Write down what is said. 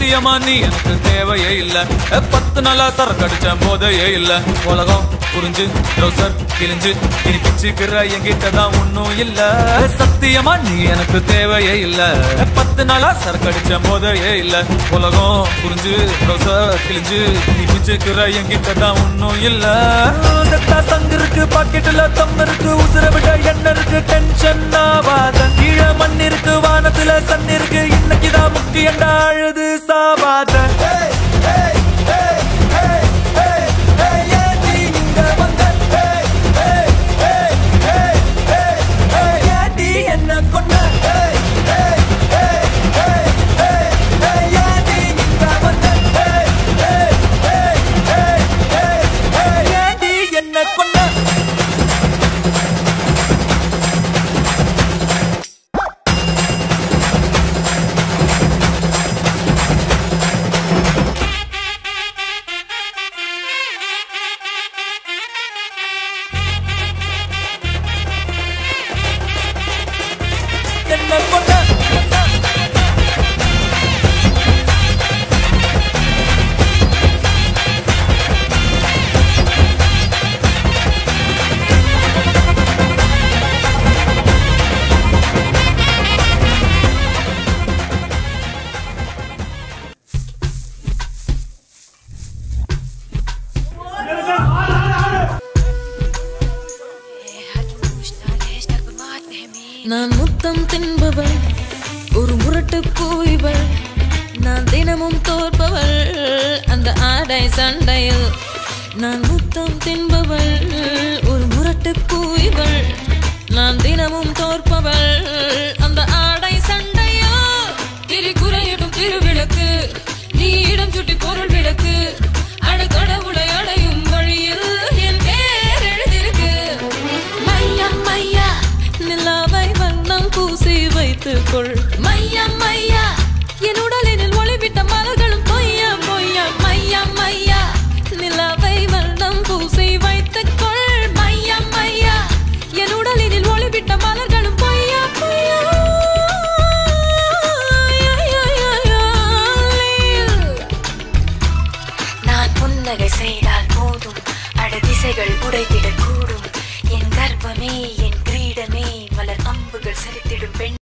சத்தியமா நீ எனக்கு தேவையே இல்ல 10 நாளா சரக்கடிச்ச போதையே இல்ல உலகம் புரிஞ்சு ட்ரௌசர் கிழிஞ்சு இனி பிச்சுக்கிற என்கிட்டதான் ஒன்னும் இல்ல சத்தியமா நீ எனக்கு தேவையே இல்ல 10 நாளா சரக்கடிச்ச போதையே இல்ல உலகம் புரிஞ்சு ட்ரௌசர் கிழிஞ்சு இனி பிச்சுக்கிற என்கிட்டதான் ஒன்னும் இல்ல செத்தா சங்கு இருக்கு பாக்கெட்டுல தம் இருக்கு உசுர விட எண்ணெய் இருக்கு டென்ஷன் ஆவாத கீழ மண் இருக்கு வானத்துல சன் இருக்கு இன்னைக்குதான் முக்கியண்டா அழுது சாவாத என்ன கொண்ட என்ன கொண்ட நான் முத்தம் தின்பவள் ஒரு முரட்டு பூய்வள் நான் தினமும் தோற்பவள் அந்த ஆடை சண்டையில் நான் முத்தம் தின்பவள் ஒரு முரட்டு பூய்வள் நான் தினமும் தோற்பவள் அந்த ஆடை சண்டையில் திரிகுறையிடும் திருவிளக்கு நீ இடம் சுட்டி பொருள் விளக்கு கடவுளை அடையும் வழியில் என் பேர் எழுதிருக்கு மையா மையா நிலாவை வண்ணம் பூசி வைத்துக்கொள் மையா மையா என் உடலினில் ஒளிவிட்ட மலர்களும் பொய்யா பொய்யா மையா மையா நிலாவை வண்ணம் பூசி வைத்துக்கொள் மையா மையா என் உடலினில் ஒளிவிட்ட மலர்களும் பொய்யா பொய்யா நான் புன்னகை செய்தால் போதும் அட திசைகள் உடைத்திடக்கூடும் என் கர்ப்பமே என் கிரீடமே மலர் அம்புகள் செலுத்திடும் பெண்